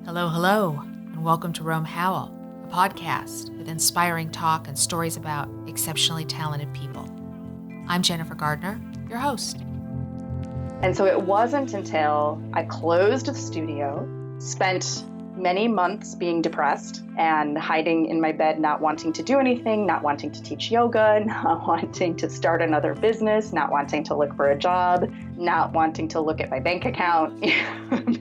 Hello, hello, and welcome to RoamHowl, a podcast with inspiring talk and stories about exceptionally talented people. I'm Jennifer Gardner, your host. And so it wasn't until I closed the studio, spent many months being depressed and hiding in my bed, not wanting to do anything, not wanting to teach yoga, not wanting to start another business, not wanting to look for a job, not wanting to look at my bank account,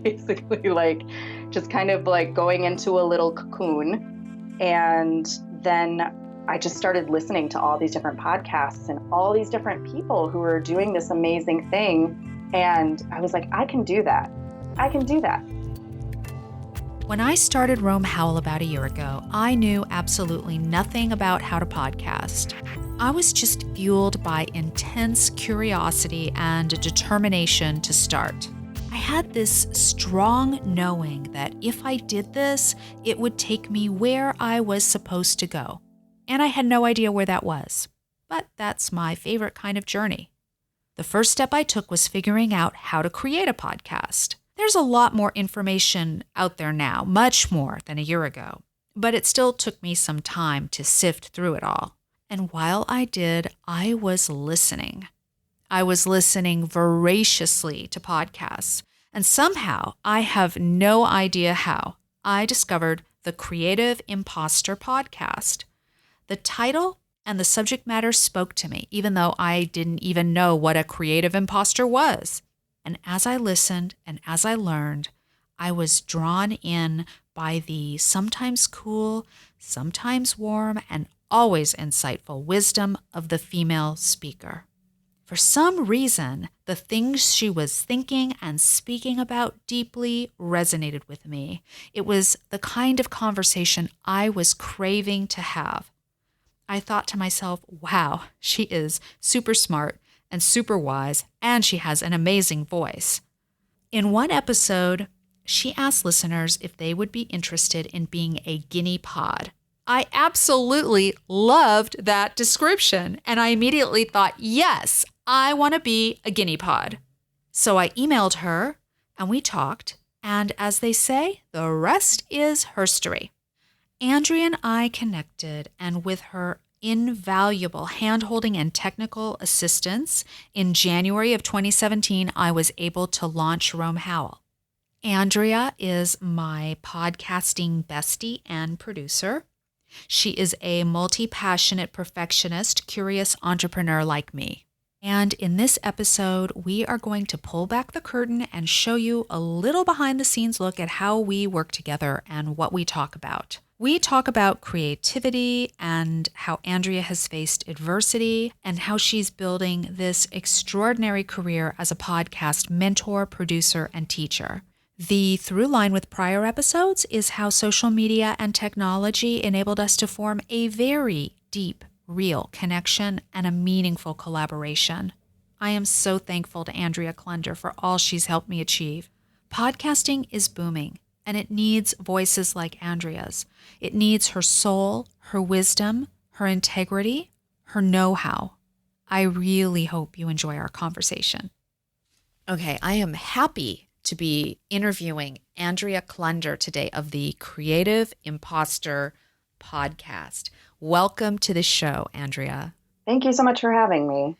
basically just kind of going into a little cocoon. And then I just started listening to all these different podcasts and all these different people who are doing this amazing thing. And I was like, I can do that. I can do that. When I started RoamHowl about a year ago, I knew absolutely nothing about how to podcast. I was just fueled by intense curiosity and a determination to start. I had this strong knowing that if I did this, it would take me where I was supposed to go. And I had no idea where that was. But that's my favorite kind of journey. The first step I took was figuring out how to create a podcast. There's a lot more information out there now, much more than a year ago, but it still took me some time to sift through it all. And while I did, I was listening. I was listening voraciously to podcasts, and somehow, I have no idea how, I discovered the Creative Impostor podcast. The title and the subject matter spoke to me, even though I didn't even know what a creative imposter was. And as I listened and as I learned, I was drawn in by the sometimes cool, sometimes warm, and always insightful wisdom of the female speaker. For some reason, the things she was thinking and speaking about deeply resonated with me. It was the kind of conversation I was craving to have. I thought to myself, wow, she is super smart and super wise, and she has an amazing voice. In one episode, she asked listeners if they would be interested in being a guinea pod. I absolutely loved that description, and I immediately thought, yes, I want to be a guinea pod. So I emailed her, and we talked, and as they say, the rest is herstory. Andrea and I connected, and with her invaluable hand-holding and technical assistance, in January of 2017, I was able to launch RoamHowl. Andrea is my podcasting bestie and producer. She is a multi-passionate perfectionist, curious entrepreneur like me. And in this episode, we are going to pull back the curtain and show you a little behind-the-scenes look at how we work together and what we talk about. We talk about creativity and how Andrea has faced adversity and how she's building this extraordinary career as a podcast mentor, producer, and teacher. The through line with prior episodes is how social media and technology enabled us to form a very deep, real connection and a meaningful collaboration. I am so thankful to Andrea Klunder for all she's helped me achieve. Podcasting is booming. And it needs voices like Andrea's. It needs her soul, her wisdom, her integrity, her know-how. I really hope you enjoy our conversation. Okay, I am happy to be interviewing Andrea Klunder today of the Creative Impostor podcast. Welcome to the show, Andrea. Thank you so much for having me.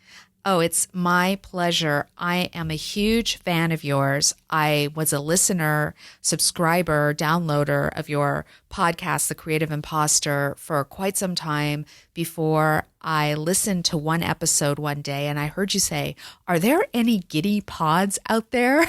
Oh, it's my pleasure. I am a huge fan of yours. I was a listener, subscriber, downloader of your podcast, The Creative Impostor, for quite some time before I listened to one episode one day and I heard you say, are there any guinea pods out there?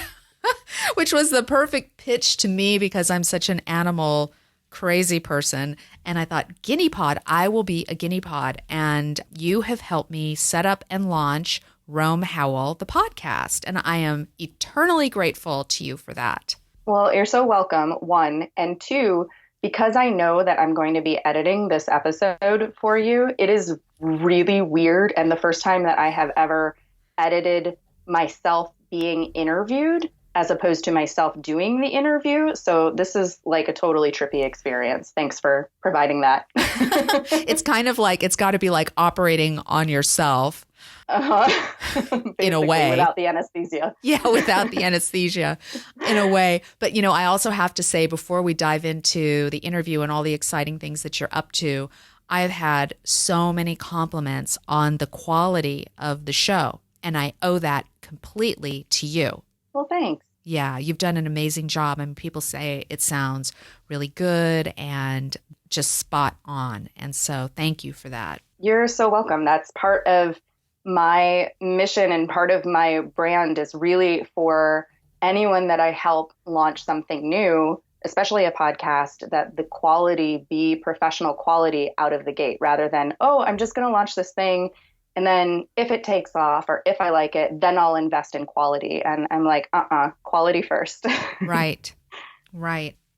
Which was the perfect pitch to me because I'm such an animal crazy person. And I thought, guinea pod, I will be a guinea pod. And you have helped me set up and launch RoamHowl, the podcast. And I am eternally grateful to you for that. Well, you're so welcome, one. And two, because I know that I'm going to be editing this episode for you, it is really weird. And the first time that I have ever edited myself being interviewed as opposed to myself doing the interview. So this is like a totally trippy experience. Thanks for providing that. It's kind of like, it's got to be like operating on yourself. in a way. Without the anesthesia. Yeah, without the anesthesia, in a way. But, I also have to say, before we dive into the interview and all the exciting things that you're up to, I've had so many compliments on the quality of the show, and I owe that completely to you. Well, thanks. Yeah, you've done an amazing job. I mean, people say it sounds really good and just spot on. And so thank you for that. You're so welcome. That's part of my mission and part of my brand is really for anyone that I help launch something new, especially a podcast, that the quality be professional quality out of the gate rather than, oh, I'm just going to launch this thing. And then if it takes off or if I like it, then I'll invest in quality. And I'm like, quality first. Right.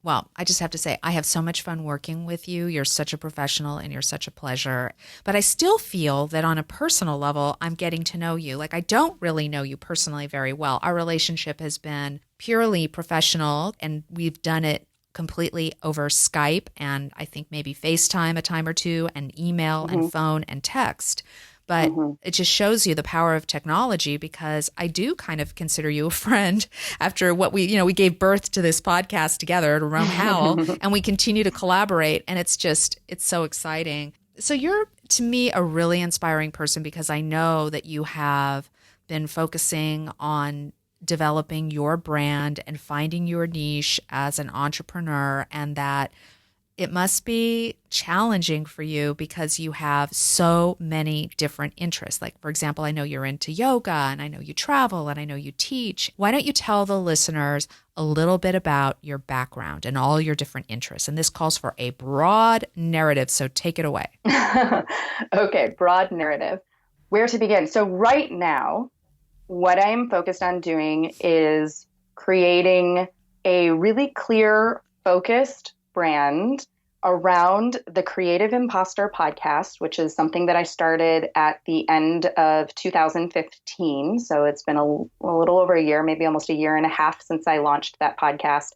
Well, I just have to say, I have so much fun working with you. You're such a professional and you're such a pleasure. But I still feel that on a personal level, I'm getting to know you. Like, I don't really know you personally very well. Our relationship has been purely professional, and we've done it completely over Skype and I think maybe FaceTime a time or two, and email and phone and text. But it just shows you the power of technology, because I do kind of consider you a friend after what we gave birth to this podcast together, to RoamHowl, and we continue to collaborate. And it's so exciting. So you're, to me, a really inspiring person, because I know that you have been focusing on developing your brand and finding your niche as an entrepreneur, and that it must be challenging for you because you have so many different interests. Like, for example, I know you're into yoga, and I know you travel, and I know you teach. Why don't you tell the listeners a little bit about your background and all your different interests? And this calls for a broad narrative, so take it away. Okay, broad narrative. Where to begin? So right now, what I'm focused on doing is creating a really clear, focused brand around the Creative Impostor podcast, which is something that I started at the end of 2015. So it's been a little over a year, maybe almost a year and a half since I launched that podcast,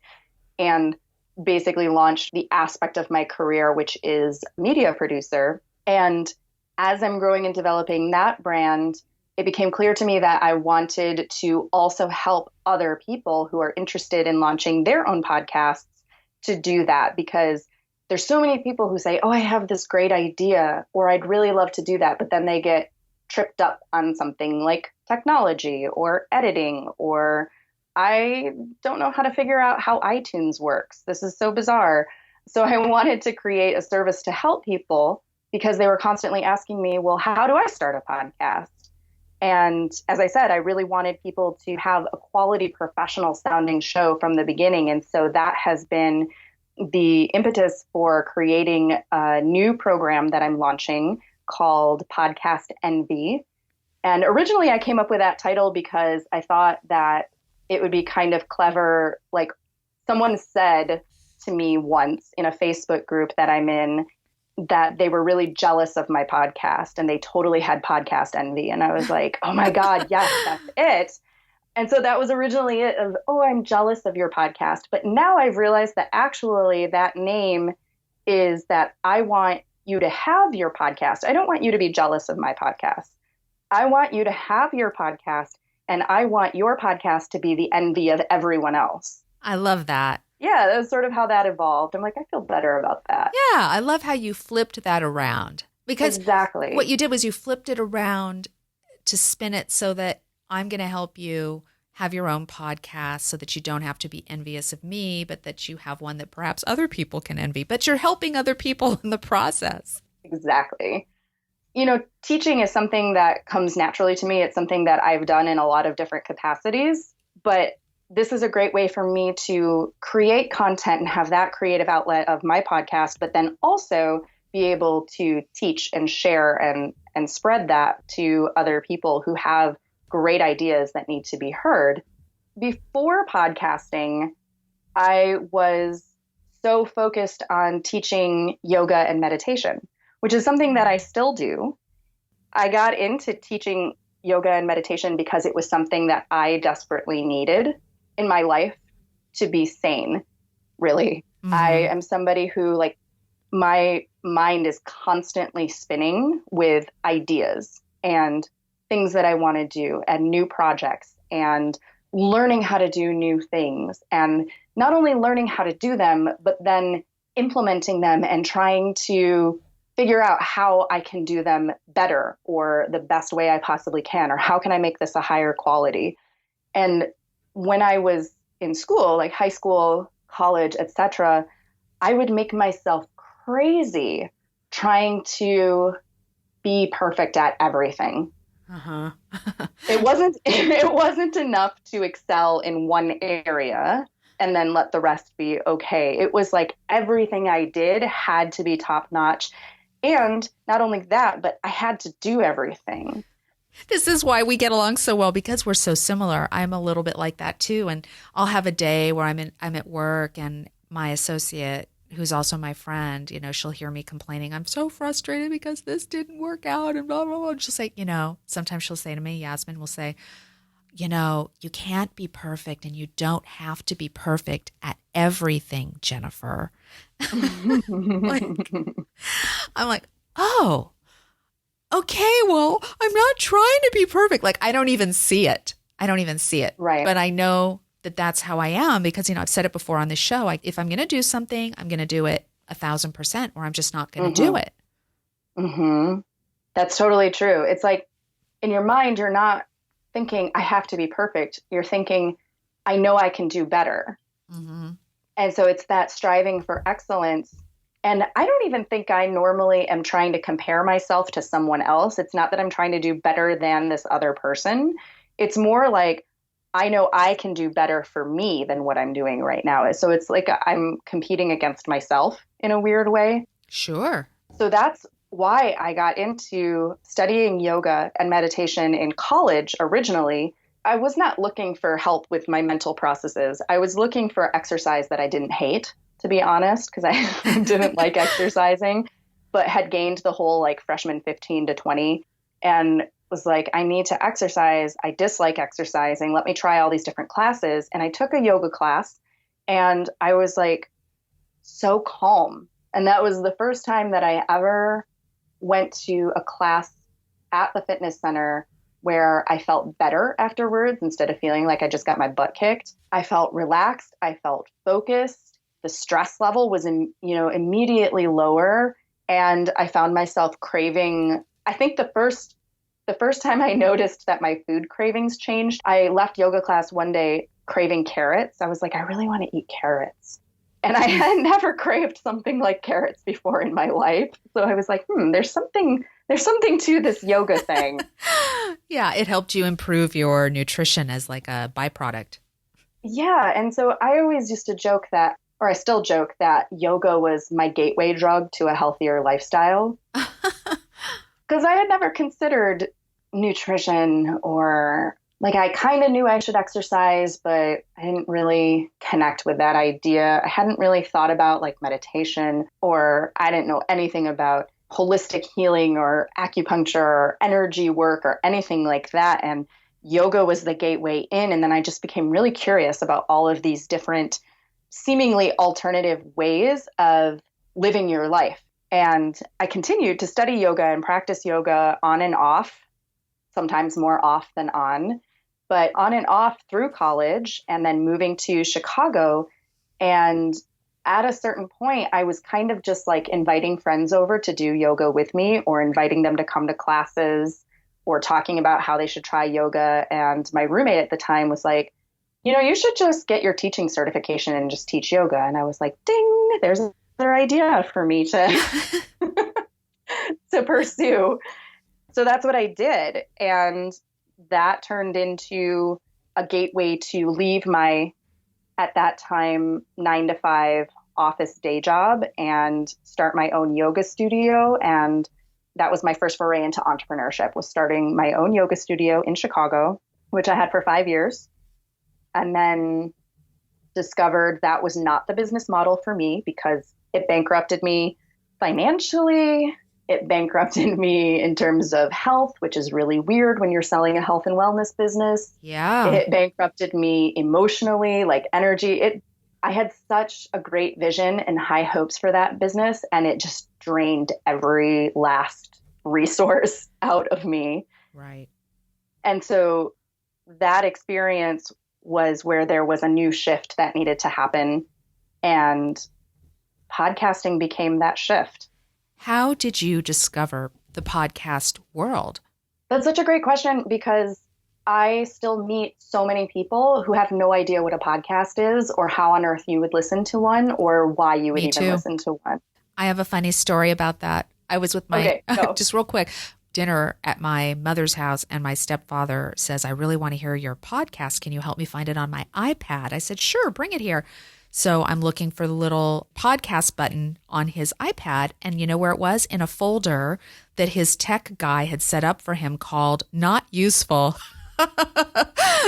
and basically launched the aspect of my career, which is media producer. And as I'm growing and developing that brand, it became clear to me that I wanted to also help other people who are interested in launching their own podcasts to do that, because there's so many people who say, oh, I have this great idea, or I'd really love to do that. But then they get tripped up on something like technology or editing, or I don't know how to figure out how iTunes works. This is so bizarre. So I wanted to create a service to help people, because they were constantly asking me, well, how do I start a podcast? And as I said, I really wanted people to have a quality professional sounding show from the beginning. And so that has been the impetus for creating a new program that I'm launching called Podcast Envy. And originally I came up with that title because I thought that it would be kind of clever. Like, someone said to me once in a Facebook group that I'm in, that they were really jealous of my podcast and they totally had podcast envy. And I was like, oh my God, yes, that's it. And so that was originally it, of, oh, I'm jealous of your podcast. But now I've realized that actually that name is that I want you to have your podcast. I don't want you to be jealous of my podcast. I want you to have your podcast, and I want your podcast to be the envy of everyone else. I love that. Yeah, that was sort of how that evolved. I'm like, I feel better about that. Yeah, I love how you flipped that around. Because exactly what you did was you flipped it around to spin it so that I'm going to help you have your own podcast, so that you don't have to be envious of me, but that you have one that perhaps other people can envy. But you're helping other people in the process. Exactly. Teaching is something that comes naturally to me. It's something that I've done in a lot of different capacities. But this is a great way for me to create content and have that creative outlet of my podcast, but then also be able to teach and share and spread that to other people who have great ideas that need to be heard. Before podcasting, I was so focused on teaching yoga and meditation, which is something that I still do. I got into teaching yoga and meditation because it was something that I desperately needed in my life to be sane, really. Mm-hmm. I am somebody who, like, my mind is constantly spinning with ideas, and things that I want to do and new projects and learning how to do new things. And not only learning how to do them, but then implementing them and trying to figure out how I can do them better or the best way I possibly can, or how can I make this a higher quality. And when I was in school, like high school, college, etc., I would make myself crazy trying to be perfect at everything. Uh-huh. It wasn't enough to excel in one area and then let the rest be okay. It was like everything I did had to be top notch. And not only that, but I had to do everything. This is why we get along so well, because we're so similar. I'm a little bit like that too. And I'll have a day where I'm at work, and my associate, who's also my friend, she'll hear me complaining. I'm so frustrated because this didn't work out and blah, blah, blah. And she'll say, sometimes she'll say to me, Yasmin will say, you can't be perfect, and you don't have to be perfect at everything, Jennifer. I'm like, oh, okay, well, I'm not trying to be perfect. Like, I don't even see it. Right. But I know that that's how I am because, I've said it before on this show. If I'm going to do something, I'm going to do it 1,000%, or I'm just not going to do it. Mm-hmm. That's totally true. It's like in your mind, you're not thinking, I have to be perfect. You're thinking, I know I can do better. Mm-hmm. And so it's that striving for excellence. And I don't even think I normally am trying to compare myself to someone else. It's not that I'm trying to do better than this other person. It's more like, I know I can do better for me than what I'm doing right now. So it's like I'm competing against myself in a weird way. Sure. So that's why I got into studying yoga and meditation in college originally. I was not looking for help with my mental processes. I was looking for exercise that I didn't hate, to be honest, because I didn't like exercising, but had gained the whole like freshman 15 to 20 and was like, I need to exercise. I dislike exercising. Let me try all these different classes. And I took a yoga class, and I was like so calm. And that was the first time that I ever went to a class at the fitness center where I felt better afterwards instead of feeling like I just got my butt kicked. I felt relaxed. I felt focused. The stress level was, immediately lower. And I found myself craving, I think the first time I noticed that my food cravings changed, I left yoga class one day craving carrots. I was like, I really want to eat carrots. And I had never craved something like carrots before in my life. So I was like, there's something to this yoga thing. Yeah, it helped you improve your nutrition as like a byproduct. Yeah. And so I always used to joke that, or I still joke that yoga was my gateway drug to a healthier lifestyle. Because I had never considered nutrition, or like I kind of knew I should exercise, but I didn't really connect with that idea. I hadn't really thought about like meditation, or I didn't know anything about holistic healing or acupuncture or energy work or anything like that. And yoga was the gateway in. And then I just became really curious about all of these different seemingly alternative ways of living your life. And I continued to study yoga and practice yoga on and off, sometimes more off than on, but on and off through college and then moving to Chicago. And at a certain point, I was kind of just like inviting friends over to do yoga with me, or inviting them to come to classes, or talking about how they should try yoga. And my roommate at the time was like, you should just get your teaching certification and just teach yoga. And I was like, ding, there's another idea for me to to pursue. So that's what I did. And that turned into a gateway to leave my, at that time, 9-to-5 office day job and start my own yoga studio. And that was my first foray into entrepreneurship, was starting my own yoga studio in Chicago, which I had for 5 years. And then discovered that was not the business model for me, because it bankrupted me financially. It bankrupted me in terms of health, which is really weird when you're selling a health and wellness business. Yeah. It bankrupted me emotionally, like energy. I had such a great vision and high hopes for that business, and it just drained every last resource out of me. Right. And so that experience was where there was a new shift that needed to happen. And podcasting became that shift. How did you discover the podcast world? That's such a great question because I still meet so many people who have no idea what a podcast is or how on earth you would listen to one or why you would Me even too. listen to one. I have a funny story about that. I was with my, Okay, just real quick, dinner at my mother's house, and my stepfather says, I really want to hear your podcast. Can you help me find it on my iPad? I said, sure, bring it here. So I'm looking for the little podcast button on his iPad. And you know where it was? In a folder that his tech guy had set up for him called Not Useful.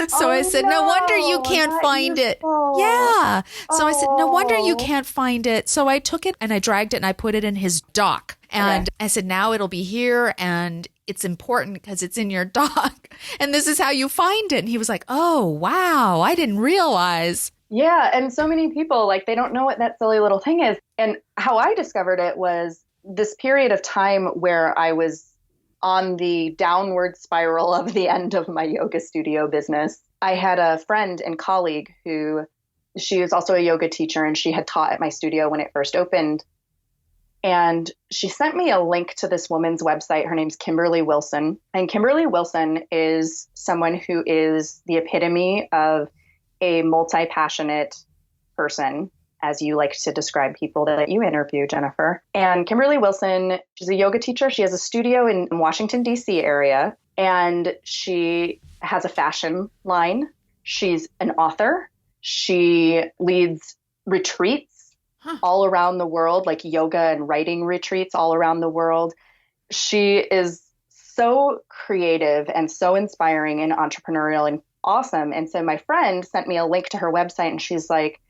So I said, no wonder you can't find it. Yeah. So I said, no wonder you can't find it. So I took it and I dragged it and I put it in his dock. And I said, now it'll be here and it's important because it's in your dock. And this is how you find it. And he was like, oh, wow, I didn't realize. Yeah. And so many people, like, they don't know what that silly little thing is. And how I discovered it was this period of time where I was on the downward spiral of the end of my yoga studio business. I had a friend and colleague who, she is also a yoga teacher, and she had taught at my studio when it first opened. And she sent me a link to this woman's website. Her name's Kimberly Wilson. And Kimberly Wilson is someone who is the epitome of a multi-passionate person, as you like to describe people that you interview, Jennifer. And Kimberly Wilson, she's a yoga teacher. She has a studio in Washington, D.C. area, and she has a fashion line. She's an author. She leads retreats all around the world, like yoga and writing retreats all around the world. She is so creative and so inspiring and entrepreneurial and awesome. And so my friend sent me a link to her website, and she's like,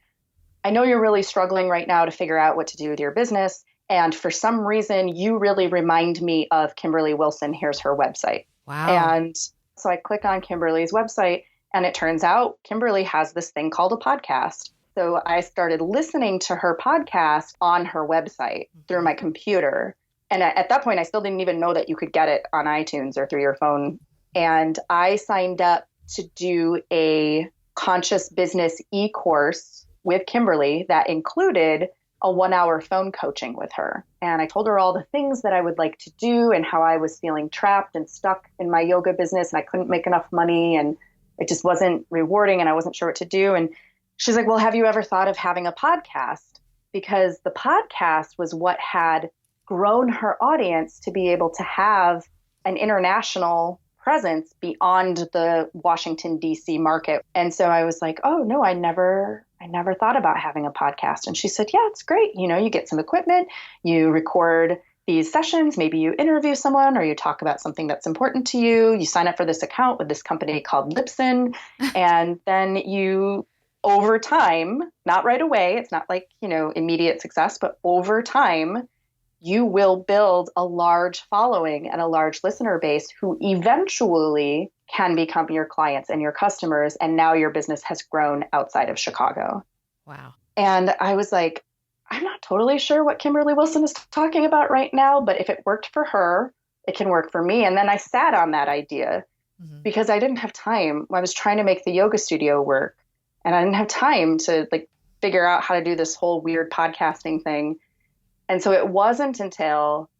I know you're really struggling right now to figure out what to do with your business. And for some reason, you really remind me of Kimberly Wilson. Here's her website. Wow. And so I click on Kimberly's website, and it turns out Kimberly has this thing called a podcast. So I started listening to her podcast on her website through my computer. And at that point, I still didn't even know that you could get it on iTunes or through your phone. And I signed up to do a conscious business e-course with Kimberly that included a 1-hour phone coaching with her. And I told her all the things that I would like to do and how I was feeling trapped and stuck in my yoga business and I couldn't make enough money and it just wasn't rewarding and I wasn't sure what to do. And she's like, well, have you ever thought of having a podcast? Because the podcast was what had grown her audience to be able to have an international presence beyond the Washington, D.C. market. And so I was like, oh, no, I never thought about having a podcast. And she said, yeah, it's great. You know, you get some equipment, you record these sessions, maybe you interview someone or you talk about something that's important to you. You sign up for this account with this company called Libsyn. And then you, over time, not right away, it's not like, you know, immediate success, but over time, you will build a large following and a large listener base who eventually can become your clients and your customers. And now your business has grown outside of Chicago. Wow. And I was like, I'm not totally sure what Kimberly Wilson is talking about right now, but if it worked for her, it can work for me. And then I sat on that idea because I didn't have time. I was trying to make the yoga studio work and I didn't have time to like figure out how to do this whole weird podcasting thing. And so it wasn't until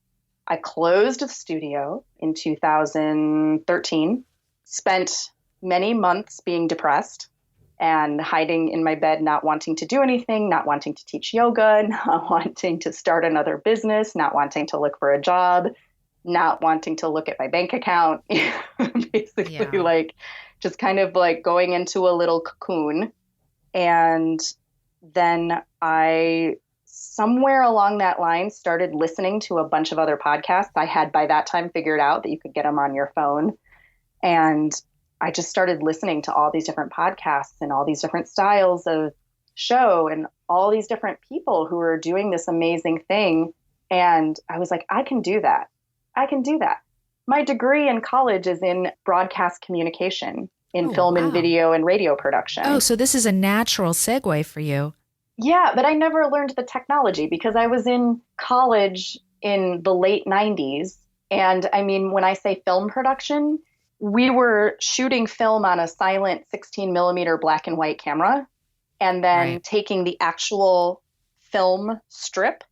I closed the studio in 2013, spent many months being depressed and hiding in my bed, not wanting to do anything, not wanting to teach yoga, not wanting to start another business, not wanting to look for a job, not wanting to look at my bank account, basically like just kind of like going into a little cocoon. And then I somewhere along that line started listening to a bunch of other podcasts. I had by that time figured out that you could get them on your phone. And I just started listening to all these different podcasts and all these different styles of show and all these different people who are doing this amazing thing. And I was like, I can do that. I can do that. My degree in college is in broadcast communication, in film and video and radio production. Oh, so this is a natural segue for you. Yeah, but I never learned the technology because I was in college in the late 90s. And I mean, when I say film production, we were shooting film on a silent 16 millimeter black and white camera and then taking the actual film strip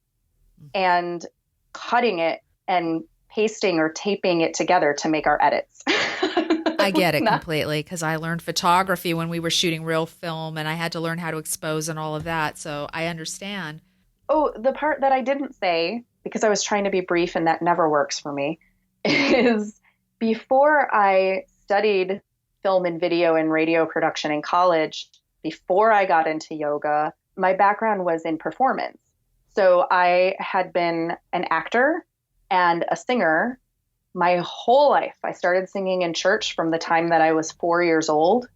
and cutting it and pasting or taping it together to make our edits. I get it completely because I learned photography when we were shooting real film and I had to learn how to expose and all of that. So I understand. Oh, the part that I didn't say, because I was trying to be brief and that never works for me, is before I studied film and video and radio production in college, before I got into yoga, my background was in performance. So I had been an actor and a singer my whole life. I started singing in church from the time that I was 4 years old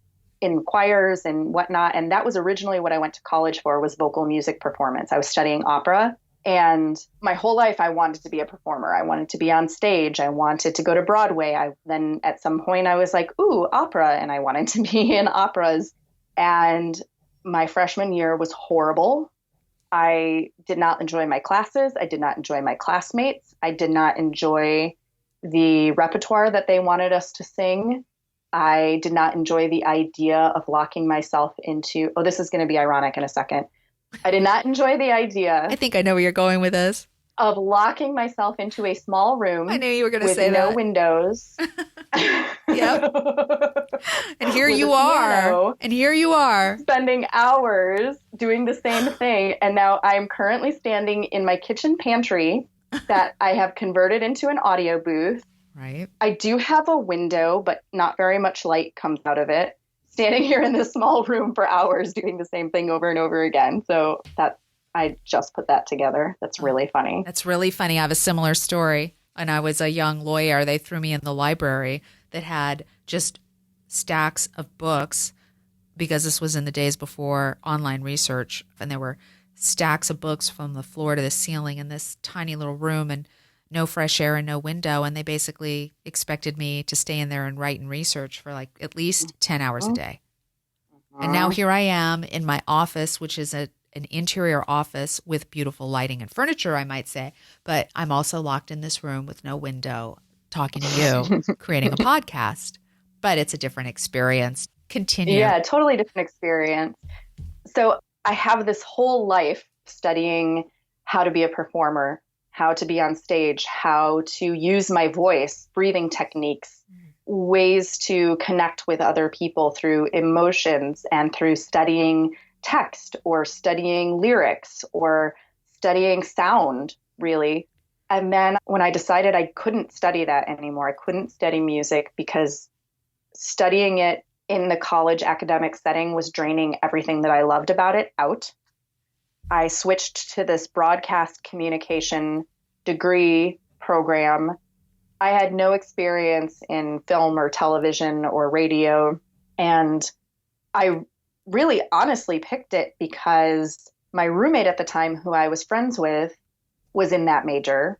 in choirs and whatnot. And that was originally what I went to college for, was vocal music performance. I was studying opera. And my whole life, I wanted to be a performer. I wanted to be on stage. I wanted to go to Broadway. Then at some point I was like, ooh, opera. And I wanted to be in operas. And my freshman year was horrible. I did not enjoy my classes. I did not enjoy my classmates. I did not enjoy the repertoire that they wanted us to sing. I did not enjoy the idea of locking myself into, oh, this is going to be ironic in a second. I did not enjoy the idea. I think I know where you're going with this. Of locking myself into a small room. I knew you were going to say that. With no windows. Yep. And here you are. And here you are. Spending hours doing the same thing. And now I'm currently standing in my kitchen pantry that I have converted into an audio booth. Right. I do have a window, but not very much light comes out of it. Standing here in this small room for hours doing the same thing over and over again. So I just put that together. That's really funny. That's really funny. I have a similar story. When I was a young lawyer, they threw me in the library that had just stacks of books, because this was in the days before online research. And there were stacks of books from the floor to the ceiling in this tiny little room, and no fresh air and no window. And they basically expected me to stay in there and write and research for like at least 10 hours a day. And now here I am in my office, which is an interior office with beautiful lighting and furniture, I might say. But I'm also locked in this room with no window, talking to you, creating a podcast. But it's a different experience. Continue. Yeah, totally different experience. So I have this whole life studying how to be a performer, how to be on stage, how to use my voice, breathing techniques, ways to connect with other people through emotions and through studying text or studying lyrics or studying sound, really. And then when I decided I couldn't study that anymore, I couldn't study music because studying it in the college academic setting was draining everything that I loved about it out. I switched to this broadcast communication degree program. I had no experience in film or television or radio. And I really honestly picked it because my roommate at the time, who I was friends with, was in that major.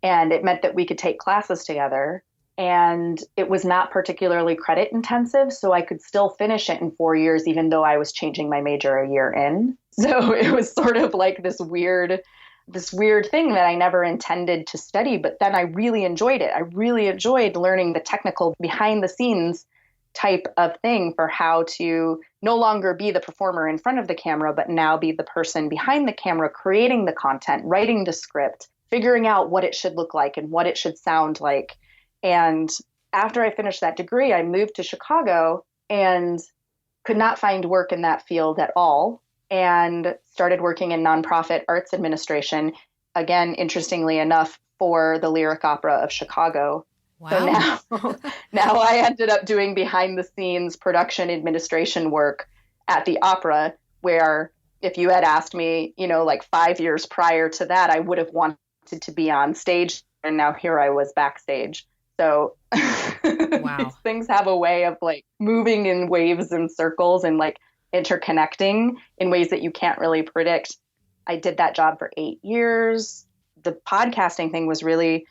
And it meant that we could take classes together. And it was not particularly credit intensive, so I could still finish it in 4 years, even though I was changing my major a year in. So it was sort of like this weird thing that I never intended to study, but then I really enjoyed it. I really enjoyed learning the technical behind the scenes type of thing for how to no longer be the performer in front of the camera, but now be the person behind the camera, creating the content, writing the script, figuring out what it should look like and what it should sound like. And after I finished that degree, I moved to Chicago and could not find work in that field at all, and started working in nonprofit arts administration, again, interestingly enough, for the Lyric Opera of Chicago. Wow. So now I ended up doing behind the scenes production administration work at the opera, where if you had asked me, like 5 years prior to that, I would have wanted to be on stage. And now here I was backstage. So wow. These things have a way of like moving in waves and circles and like interconnecting in ways that you can't really predict. I did that job for 8 years. The podcasting thing was really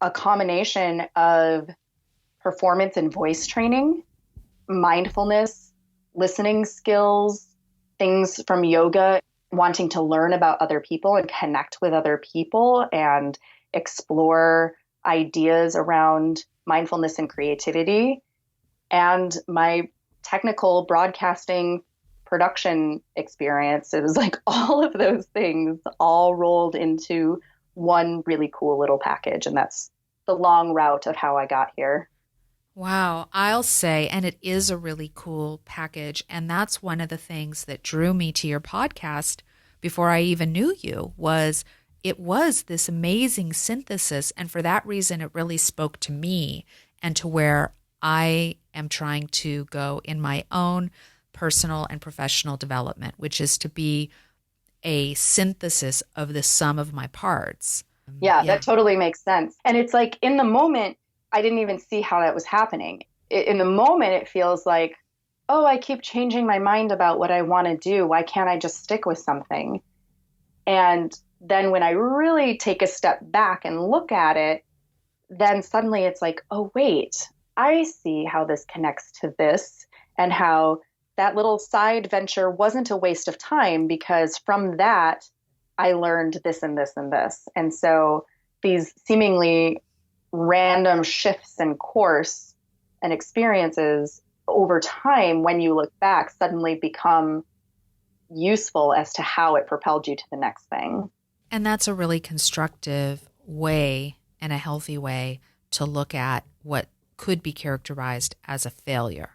a combination of performance and voice training, mindfulness, listening skills, things from yoga, wanting to learn about other people and connect with other people and explore ideas around mindfulness and creativity, and my technical broadcasting production experience. It was like all of those things all rolled into one really cool little package. And that's the long route of how I got here. Wow, I'll say, and it is a really cool package. And that's one of the things that drew me to your podcast before I even knew you, was it was this amazing synthesis. And for that reason, it really spoke to me and to where I am trying to go in my own personal and professional development, which is to be a synthesis of the sum of my parts. Yeah, that totally makes sense. And it's like in the moment, I didn't even see how that was happening. In the moment, it feels like, oh, I keep changing my mind about what I want to do. Why can't I just stick with something? And then when I really take a step back and look at it, then suddenly it's like, oh, wait, I see how this connects to this, and how that little side venture wasn't a waste of time, because from that, I learned this and this and this. And so these seemingly random shifts in course and experiences over time, when you look back, suddenly become useful as to how it propelled you to the next thing. And that's a really constructive way and a healthy way to look at what could be characterized as a failure.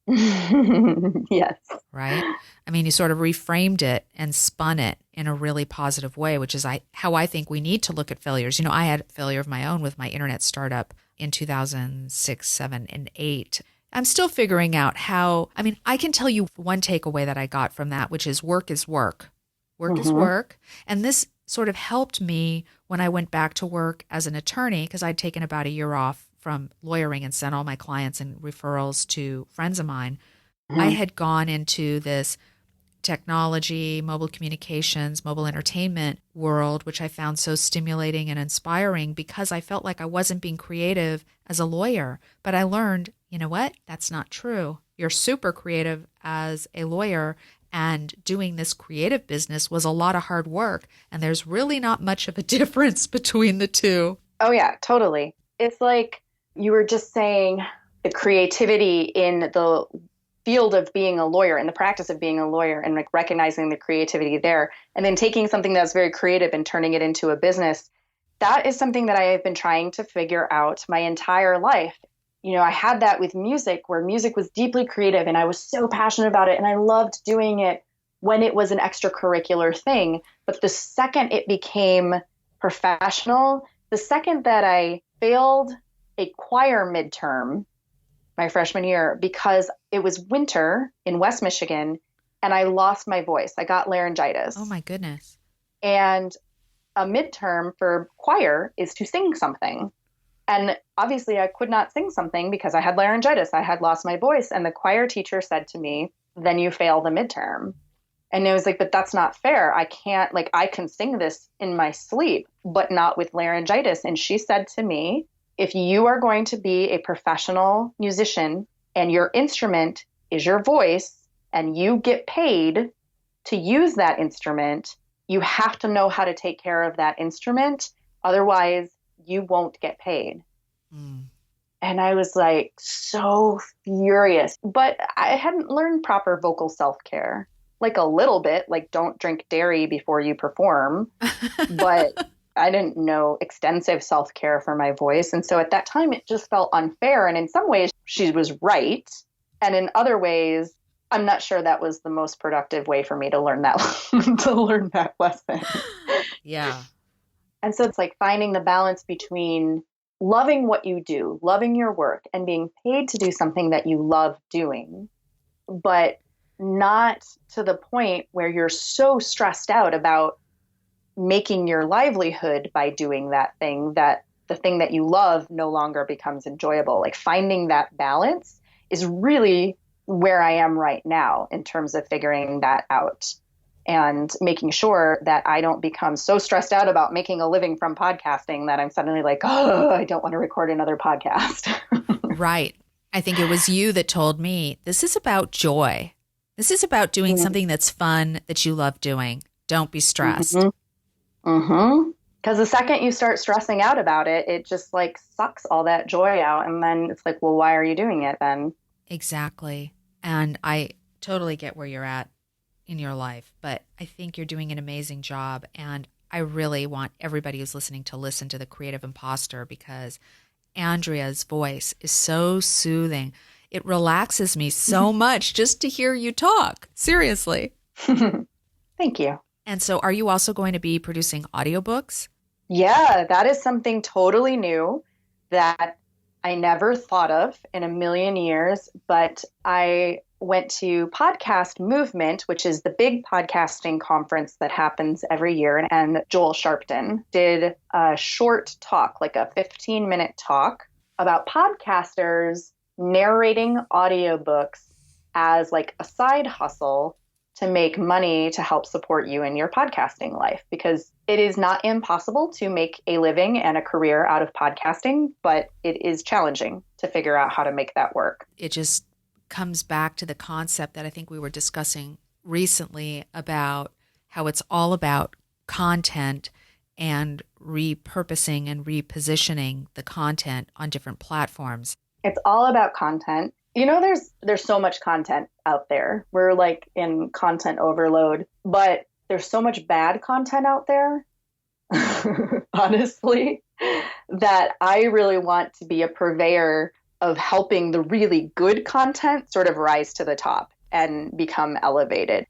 Yes. Right? I mean, you sort of reframed it and spun it in a really positive way, which is how I think we need to look at failures. You know, I had a failure of my own with my internet startup in 2006, 7, and 8. I'm still figuring out how, I mean, I can tell you one takeaway that I got from that, which is work is work. Work is work. And this sort of helped me when I went back to work as an attorney, because I'd taken about a year off from lawyering and sent all my clients and referrals to friends of mine. I had gone into this technology, mobile communications, mobile entertainment world, which I found so stimulating and inspiring, because I felt like I wasn't being creative as a lawyer. But I learned, you know what? That's not true. You're super creative as a lawyer, and doing this creative business was a lot of hard work. And there's really not much of a difference between the two. Oh, yeah, totally. It's like you were just saying, the creativity in the field of being a lawyer, in the practice of being a lawyer, and like recognizing the creativity there, and then taking something that's very creative and turning it into a business. That is something that I have been trying to figure out my entire life. You know, I had that with music, where music was deeply creative and I was so passionate about it and I loved doing it when it was an extracurricular thing. But the second it became professional, the second that I failed a choir midterm my freshman year because it was winter in West Michigan and I lost my voice. I got laryngitis. Oh my goodness. And a midterm for choir is to sing something. And obviously I could not sing something because I had laryngitis. I had lost my voice. And the choir teacher said to me, then you fail the midterm. And it was like, but that's not fair. I can't, like, I can sing this in my sleep, but not with laryngitis. And she said to me, if you are going to be a professional musician and your instrument is your voice and you get paid to use that instrument, you have to know how to take care of that instrument. Otherwise, you won't get paid. Mm. And I was like so furious, but I hadn't learned proper vocal self-care. Like a little bit, like don't drink dairy before you perform, but I didn't know extensive self-care for my voice. And so at that time, it just felt unfair. And in some ways, she was right. And in other ways, I'm not sure that was the most productive way for me to learn that, to learn that lesson. Yeah. And so it's like finding the balance between loving what you do, loving your work, and being paid to do something that you love doing, but not to the point where you're so stressed out about making your livelihood by doing that thing that the thing that you love no longer becomes enjoyable. Like finding that balance is really where I am right now in terms of figuring that out and making sure that I don't become so stressed out about making a living from podcasting that I'm suddenly like, oh, I don't want to record another podcast. Right. I think it was you that told me this is about joy. This is about doing something that's fun, that you love doing. Don't be stressed. Mm-hmm. Mm-hmm. Because the second you start stressing out about it, it just like sucks all that joy out. And then it's like, well, why are you doing it then? Exactly. And I totally get where you're at in your life, but I think you're doing an amazing job. And I really want everybody who's listening to listen to the Creative Impostor, because Andrea's voice is so soothing. It relaxes me so much just to hear you talk. Seriously. Thank you. And so are you also going to be producing audiobooks? Yeah, that is something totally new that I never thought of in a million years, but I went to Podcast Movement, which is the big podcasting conference that happens every year. And Joel Sharpton did a short talk, like a 15-minute talk about podcasters narrating audiobooks as like a side hustle to make money to help support you in your podcasting life, because it is not impossible to make a living and a career out of podcasting, but it is challenging to figure out how to make that work. It just comes back to the concept that I think we were discussing recently about how it's all about content and repurposing and repositioning the content on different platforms. It's all about content. You know, there's so much content out there. We're like in content overload, but there's so much bad content out there, honestly, that I really want to be a purveyor of helping the really good content sort of rise to the top and become elevated.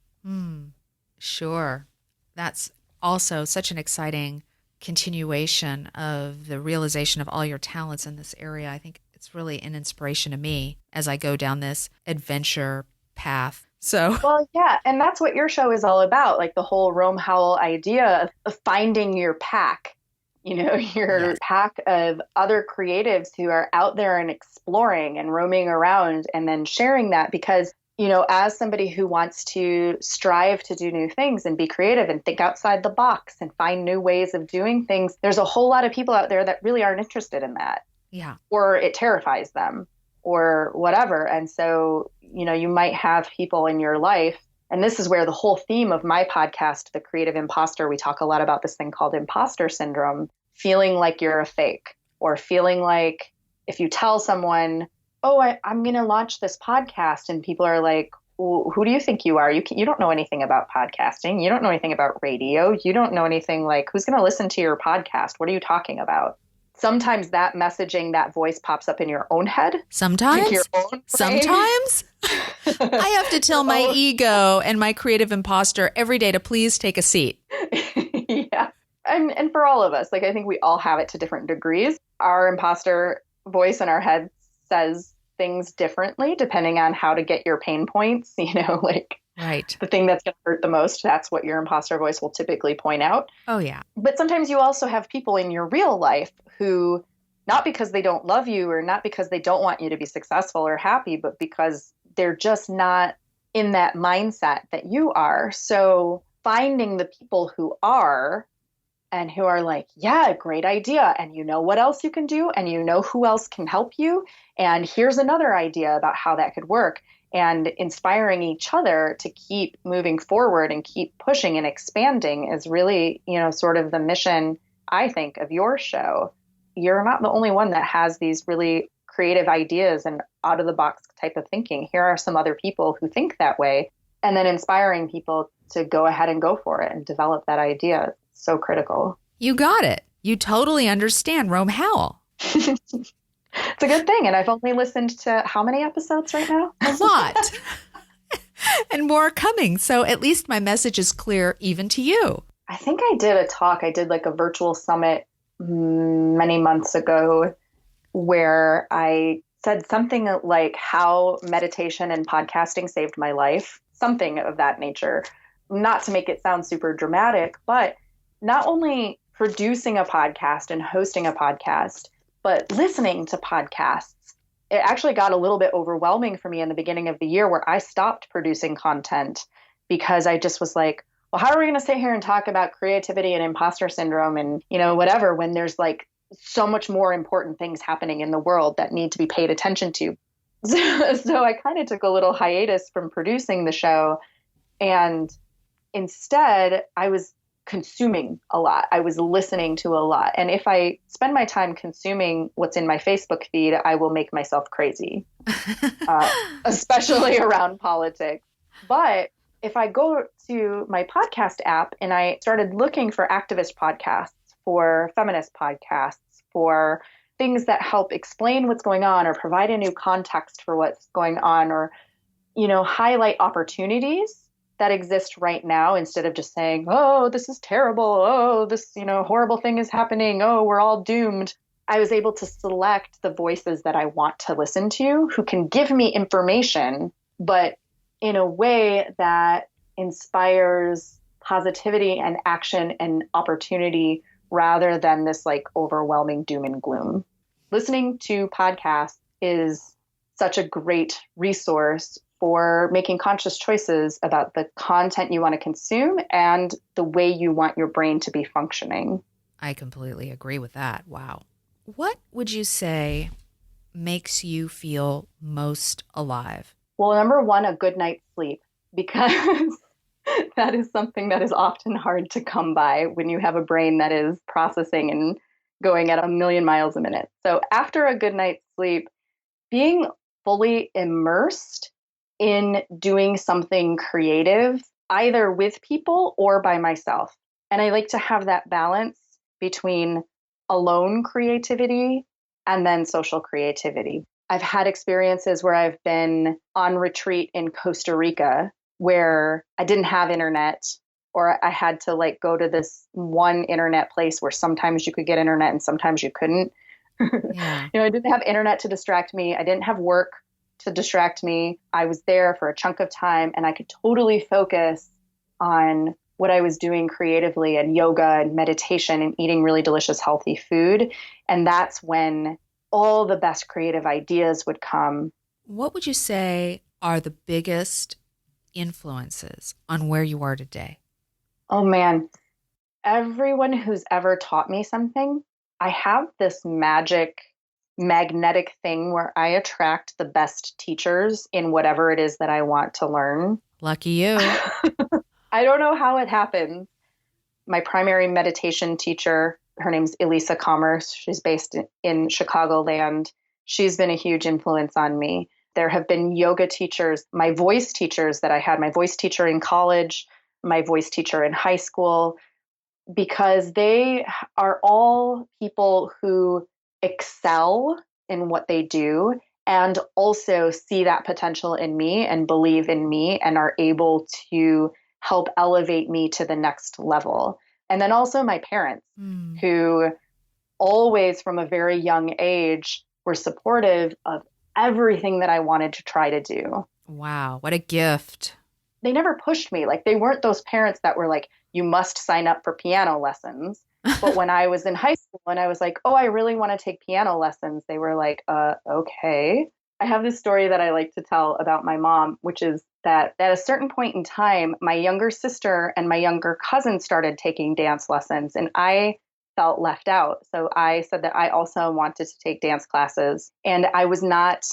Sure. That's also such an exciting continuation of the realization of all your talents in this area. I think it's really an inspiration to me as I go down this adventure path. So, well, yeah. And that's what your show is all about. Like the whole RoamHowl idea of finding your pack, you know, your pack of other creatives who are out there and exploring and roaming around, and then sharing that. Because, you know, as somebody who wants to strive to do new things and be creative and think outside the box and find new ways of doing things, there's a whole lot of people out there that really aren't interested in that. Yeah. Or it terrifies them or whatever. And so, you know, you might have people in your life, and this is where the whole theme of my podcast, The Creative Impostor, we talk a lot about this thing called imposter syndrome, feeling like you're a fake, or feeling like if you tell someone, oh, I'm going to launch this podcast, and people are like, well, who do you think you are? You don't know anything about podcasting. You don't know anything about radio. You don't know anything, like, who's going to listen to your podcast? What are you talking about? Sometimes that messaging, that voice pops up in your own head. Sometimes? Like your own brain. Sometimes? I have to tell my ego and my creative imposter every day to please take a seat. Yeah. And for all of us, like, I think we all have it to different degrees. Our imposter voice in our head says things differently depending on how to get your pain points, you know, like right. The thing that's going to hurt the most, that's what your imposter voice will typically point out. Oh, yeah. But sometimes you also have people in your real life who, not because they don't love you or not because they don't want you to be successful or happy, but because they're just not in that mindset that you are. So finding the people who are, and who are like, yeah, great idea. And you know what else you can do? And you know who else can help you? And here's another idea about how that could work. And inspiring each other to keep moving forward and keep pushing and expanding is really, you know, sort of the mission, I think, of your show. You're not the only one that has these really creative ideas and out of the box type of thinking. Here are some other people who think that way, and then inspiring people to go ahead and go for it and develop that idea. It's so critical. You got it. You totally understand RoamHowl. It's a good thing. And I've only listened to how many episodes right now? A lot. And more coming. So at least my message is clear even to you. I think I did a talk. I did like a virtual summit many months ago where I said something like how meditation and podcasting saved my life, something of that nature. Not to make it sound super dramatic, but not only producing a podcast and hosting a podcast, but listening to podcasts. It actually got a little bit overwhelming for me in the beginning of the year where I stopped producing content because I just was like, well, how are we going to sit here and talk about creativity and imposter syndrome and, you know, whatever, when there's like so much more important things happening in the world that need to be paid attention to. So I kind of took a little hiatus from producing the show. And instead, I was consuming a lot. I was listening to a lot. And if I spend my time consuming what's in my Facebook feed, I will make myself crazy, especially around politics. But if I go to my podcast app and I started looking for activist podcasts, for feminist podcasts, for things that help explain what's going on or provide a new context for what's going on, or, highlight opportunities that exist right now instead of just saying, oh, this is terrible. Oh, this, horrible thing is happening. Oh, we're all doomed. I was able to select the voices that I want to listen to who can give me information, but in a way that inspires positivity and action and opportunity rather than this like overwhelming doom and gloom. Listening to podcasts is such a great resource for making conscious choices about the content you want to consume and the way you want your brain to be functioning. I completely agree with that. Wow. What would you say makes you feel most alive? Well, number one, a good night's sleep, because that is something that is often hard to come by when you have a brain that is processing and going at 1,000,000 miles a minute. So after a good night's sleep, being fully immersed in doing something creative, either with people or by myself. And I like to have that balance between alone creativity and then social creativity. I've had experiences where I've been on retreat in Costa Rica where I didn't have internet, or I had to like go to this one internet place where sometimes you could get internet and sometimes you couldn't. Yeah. I didn't have internet to distract me. I didn't have work to distract me. I was there for a chunk of time and I could totally focus on what I was doing creatively, and yoga and meditation and eating really delicious, healthy food. And that's when all the best creative ideas would come. What would you say are the biggest influences on where you are today? Oh man, everyone who's ever taught me something, I have this magnetic thing where I attract the best teachers in whatever it is that I want to learn. Lucky you. I don't know how it happens. My primary meditation teacher, her name's Elisa Commerce. She's based in Chicagoland. She's been a huge influence on me. There have been yoga teachers, my voice teachers that I had, my voice teacher in college, my voice teacher in high school, because they are all people who excel in what they do and also see that potential in me and believe in me and are able to help elevate me to the next level. And then also my parents, who always from a very young age were supportive of everything that I wanted to try to do. Wow, what a gift. They never pushed me. Like, they weren't those parents that were like, you must sign up for piano lessons. But when I was in high school and I was like, oh, I really want to take piano lessons, they were like, okay. I have this story that I like to tell about my mom, which is that at a certain point in time, my younger sister and my younger cousin started taking dance lessons, and I felt left out. So I said that I also wanted to take dance classes, and I was not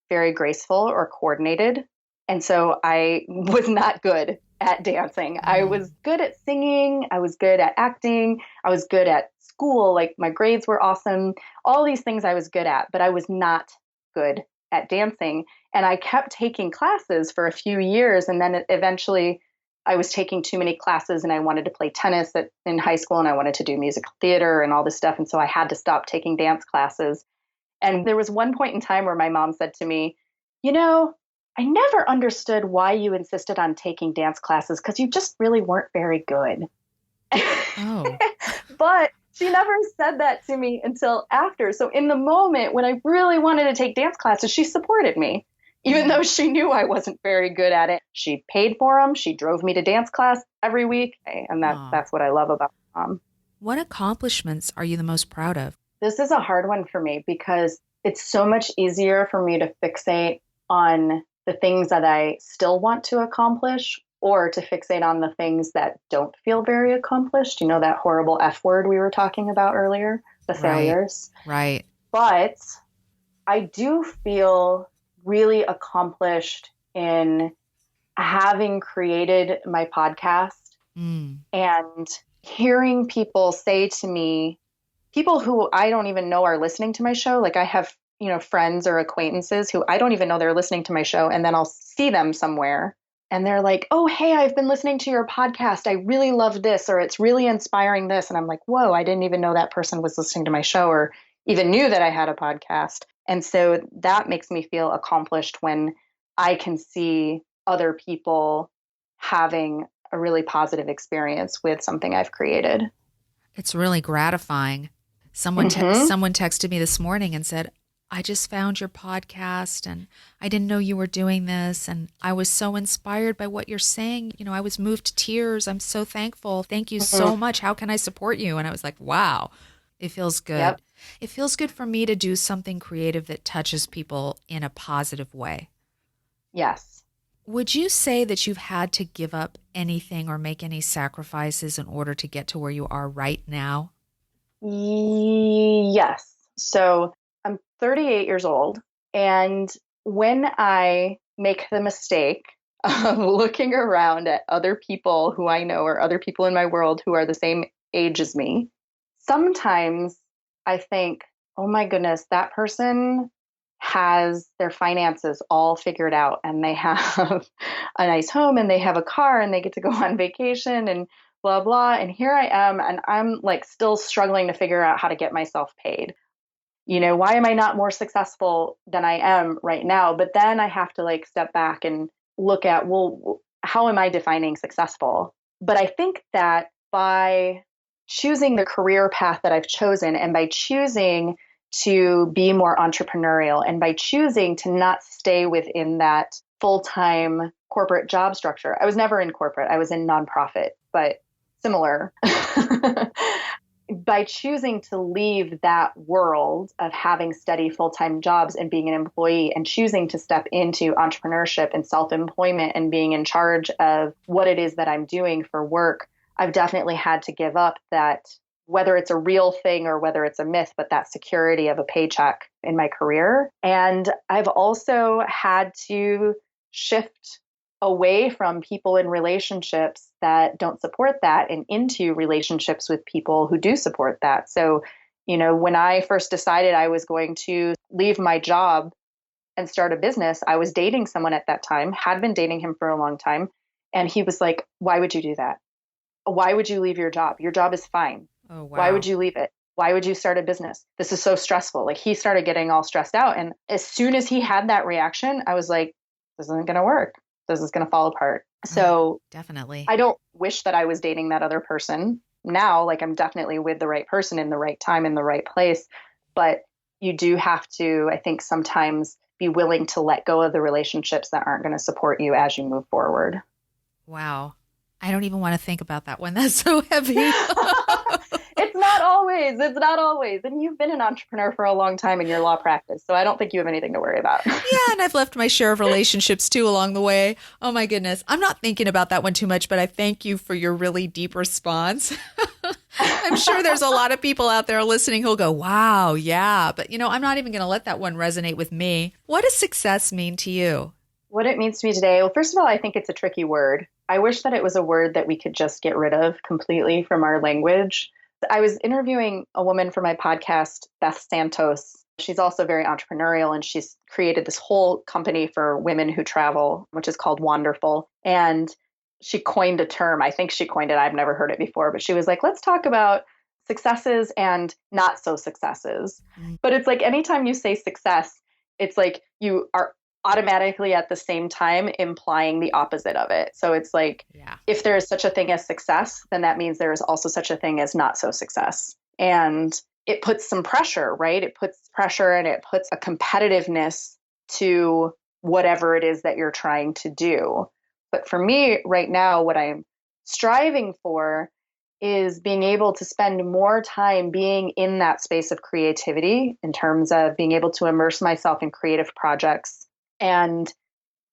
very graceful or coordinated. And so I was not good at dancing. I was good at singing. I was good at acting. I was good at school. Like, my grades were awesome. All these things I was good at, but I was not good at dancing. And I kept taking classes for a few years. And then eventually I was taking too many classes, and I wanted to play tennis in high school, and I wanted to do musical theater and all this stuff. And so I had to stop taking dance classes. And there was one point in time where my mom said to me, I never understood why you insisted on taking dance classes, because you just really weren't very good. Oh. But she never said that to me until after. So in the moment when I really wanted to take dance classes, she supported me, even though she knew I wasn't very good at it. She paid for them. She drove me to dance class every week. And that's what I love about mom. What accomplishments are you the most proud of? This is a hard one for me, because it's so much easier for me to fixate on the things that I still want to accomplish, or to fixate on the things that don't feel very accomplished. That horrible F word we were talking about earlier, the failures. Right. But I do feel really accomplished in having created my podcast and hearing people say to me, people who I don't even know are listening to my show, like I have, friends or acquaintances who I don't even know they're listening to my show, and then I'll see them somewhere and they're like, "Oh, hey, I've been listening to your podcast. I really love this," or "It's really inspiring this." And I'm like, "Whoa, I didn't even know that person was listening to my show or even knew that I had a podcast." And so that makes me feel accomplished when I can see other people having a really positive experience with something I've created. It's really gratifying. Someone texted me this morning and said, "I just found your podcast and I didn't know you were doing this. And I was so inspired by what you're saying. I was moved to tears. I'm so thankful. Thank you so much. How can I support you?" And I was like, wow, it feels good. Yep. It feels good for me to do something creative that touches people in a positive way. Yes. Would you say that you've had to give up anything or make any sacrifices in order to get to where you are right now? Yes. So I'm 38 years old. And when I make the mistake of looking around at other people who I know or other people in my world who are the same age as me, sometimes I think, oh my goodness, that person has their finances all figured out and they have a nice home and they have a car and they get to go on vacation and blah, blah. And here I am, and I'm like still struggling to figure out how to get myself paid. Why am I not more successful than I am right now? But then I have to like step back and look at, well, how am I defining successful? But I think that by choosing the career path that I've chosen and by choosing to be more entrepreneurial and by choosing to not stay within that full-time corporate job structure. I was never in corporate. I was in nonprofit, but similar. By choosing to leave that world of having steady full-time jobs and being an employee and choosing to step into entrepreneurship and self-employment and being in charge of what it is that I'm doing for work, I've definitely had to give up that, whether it's a real thing or whether it's a myth, but that security of a paycheck in my career. And I've also had to shift away from people in relationships that don't support that and into relationships with people who do support that. So, when I first decided I was going to leave my job and start a business, I was dating someone at that time, had been dating him for a long time. And he was like, "Why would you do that? Why would you leave your job? Your job is fine. Oh, wow. Why would you leave it? Why would you start a business? This is so stressful." Like he started getting all stressed out. And as soon as he had that reaction, I was like, this isn't going to work. This is going to fall apart. So definitely. I don't wish that I was dating that other person now. Like I'm definitely with the right person in the right time, in the right place. But you do have to, I think, sometimes be willing to let go of the relationships that aren't going to support you as you move forward. Wow. I don't even want to think about that one. That's so heavy. It's not always. And you've been an entrepreneur for a long time in your law practice, so I don't think you have anything to worry about. Yeah, and I've left my share of relationships too along the way. Oh my goodness. I'm not thinking about that one too much, but I thank you for your really deep response. I'm sure there's a lot of people out there listening who'll go, wow, yeah. But I'm not even going to let that one resonate with me. What does success mean to you? What it means to me today? Well, first of all, I think it's a tricky word. I wish that it was a word that we could just get rid of completely from our language. I was interviewing a woman for my podcast, Beth Santos. She's also very entrepreneurial, and she's created this whole company for women who travel, which is called Wonderful. And she coined a term. I think she coined it. I've never heard it before, but she was like, let's talk about successes and not so successes. But it's like anytime you say success, it's like you are automatically at the same time implying the opposite of it. So it's like, if there is such a thing as success, then that means there is also such a thing as not so success. And it puts some pressure, right? It puts pressure and it puts a competitiveness to whatever it is that you're trying to do. But for me right now, what I'm striving for is being able to spend more time being in that space of creativity in terms of being able to immerse myself in creative projects and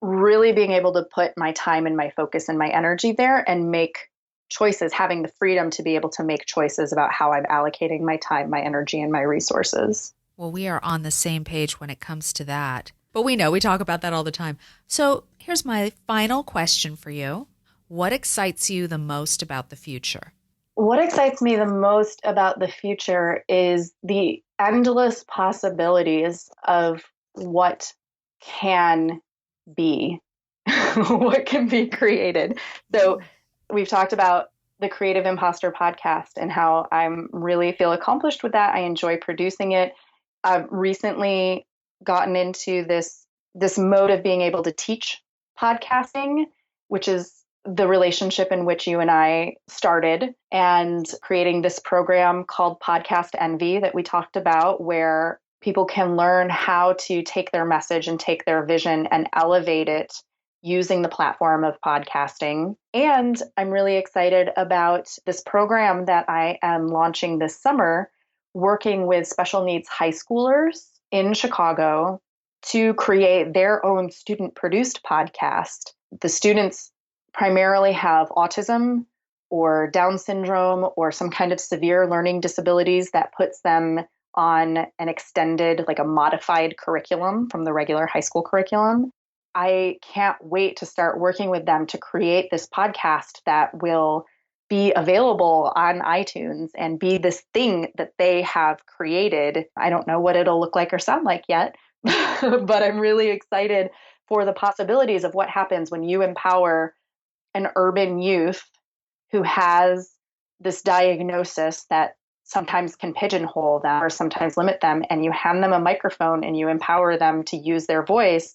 really being able to put my time and my focus and my energy there and make choices, having the freedom to be able to make choices about how I'm allocating my time, my energy, and my resources. Well, we are on the same page when it comes to that. But we talk about that all the time. So here's my final question for you. What excites you the most about the future? What excites me the most about the future is the endless possibilities of what can be, what can be created. So we've talked about the Creative Impostor podcast and how I'm really feel accomplished with that. I enjoy producing it. I've recently gotten into this mode of being able to teach podcasting, which is the relationship in which you and I started, and creating this program called Podcast Envy that we talked about, where people can learn how to take their message and take their vision and elevate it using the platform of podcasting. And I'm really excited about this program that I am launching this summer, working with special needs high schoolers in Chicago to create their own student-produced podcast. The students primarily have autism or Down syndrome or some kind of severe learning disabilities that puts them on an extended, like a modified curriculum from the regular high school curriculum. I can't wait to start working with them to create this podcast that will be available on iTunes and be this thing that they have created. I don't know what it'll look like or sound like yet, but I'm really excited for the possibilities of what happens when you empower an urban youth who has this diagnosis that sometimes can pigeonhole them or sometimes limit them, and you hand them a microphone and you empower them to use their voice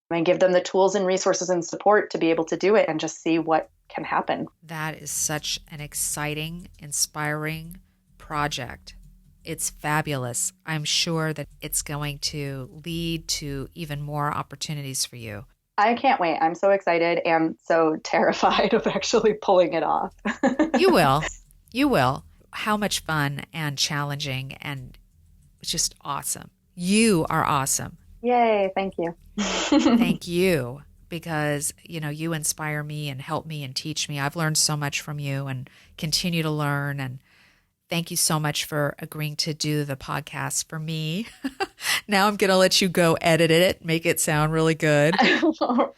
and give them the tools and resources and support to be able to do it and just see what can happen. That is such an exciting, inspiring project. It's fabulous. I'm sure that it's going to lead to even more opportunities for you. I can't wait. I'm so excited and so terrified of actually pulling it off. You will. You will. How much fun and challenging and just awesome. You are awesome. Yay. Thank you. Thank you, because, you inspire me and help me and teach me. I've learned so much from you and continue to learn. And thank you so much for agreeing to do the podcast for me. Now I'm going to let you go edit it, make it sound really good.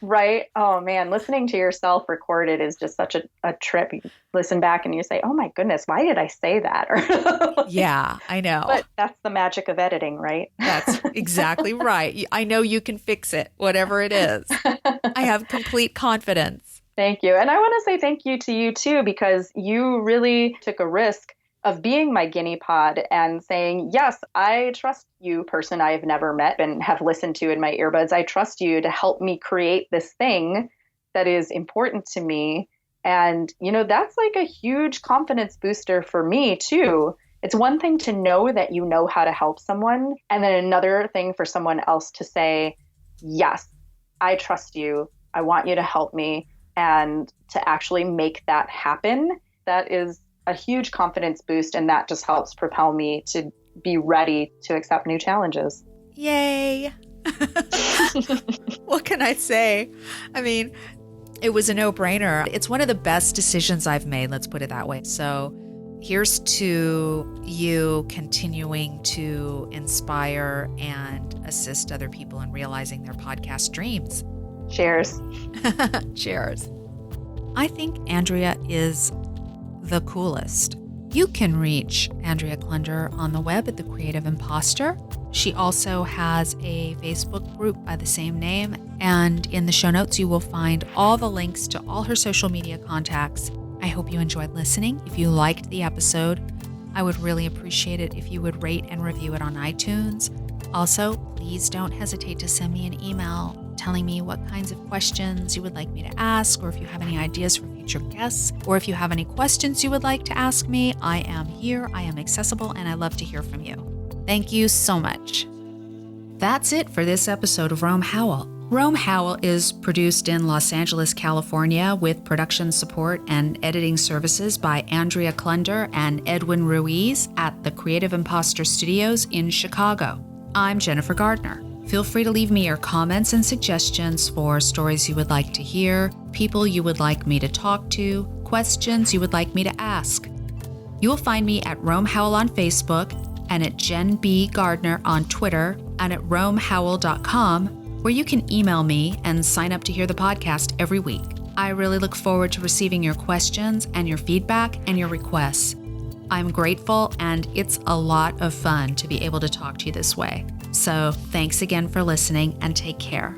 Right. Oh, man. Listening to yourself recorded is just such a trip. You listen back and you say, oh, my goodness, why did I say that? Yeah, I know. But that's the magic of editing, right? That's exactly right. I know you can fix it, whatever it is. I have complete confidence. Thank you. And I want to say thank you to you, too, because you really took a risk of being my guinea pod and saying, yes, I trust you, person I've never met and have listened to in my earbuds. I trust you to help me create this thing that is important to me. And, that's like a huge confidence booster for me, too. It's one thing to know that you know how to help someone, and then another thing for someone else to say, yes, I trust you. I want you to help me. And to actually make that happen, that is a huge confidence boost, and that just helps propel me to be ready to accept new challenges. Yay! What can I say? I mean, it was a no-brainer. It's one of the best decisions I've made, let's put it that way. So here's to you continuing to inspire and assist other people in realizing their podcast dreams. Cheers. Cheers. I think Andrea is the coolest. You can reach Andrea Klunder on the web at The Creative Impostor. She also has a Facebook group by the same name, and in the show notes you will find all the links to all her social media contacts. I hope you enjoyed listening. If you liked the episode, I would really appreciate it if you would rate and review it on iTunes. Also, please don't hesitate to send me an email telling me what kinds of questions you would like me to ask, or if you have any ideas for future guests, or if you have any questions you would like to ask me. I am here, I am accessible, and I love to hear from you. Thank you so much. That's it for this episode of RoamHowl. RoamHowl is produced in Los Angeles, California, with production support and editing services by Andrea Klunder and Edwin Ruiz at the Creative Impostor Studios in Chicago. I'm Jennifer Gardner. Feel free to leave me your comments and suggestions for stories you would like to hear, people you would like me to talk to, questions you would like me to ask. You will find me at RoamHowl on Facebook and at Jen B. Gardner on Twitter and at RoamHowl.com, where you can email me and sign up to hear the podcast every week. I really look forward to receiving your questions and your feedback and your requests. I'm grateful, and it's a lot of fun to be able to talk to you this way. So thanks again for listening, and take care.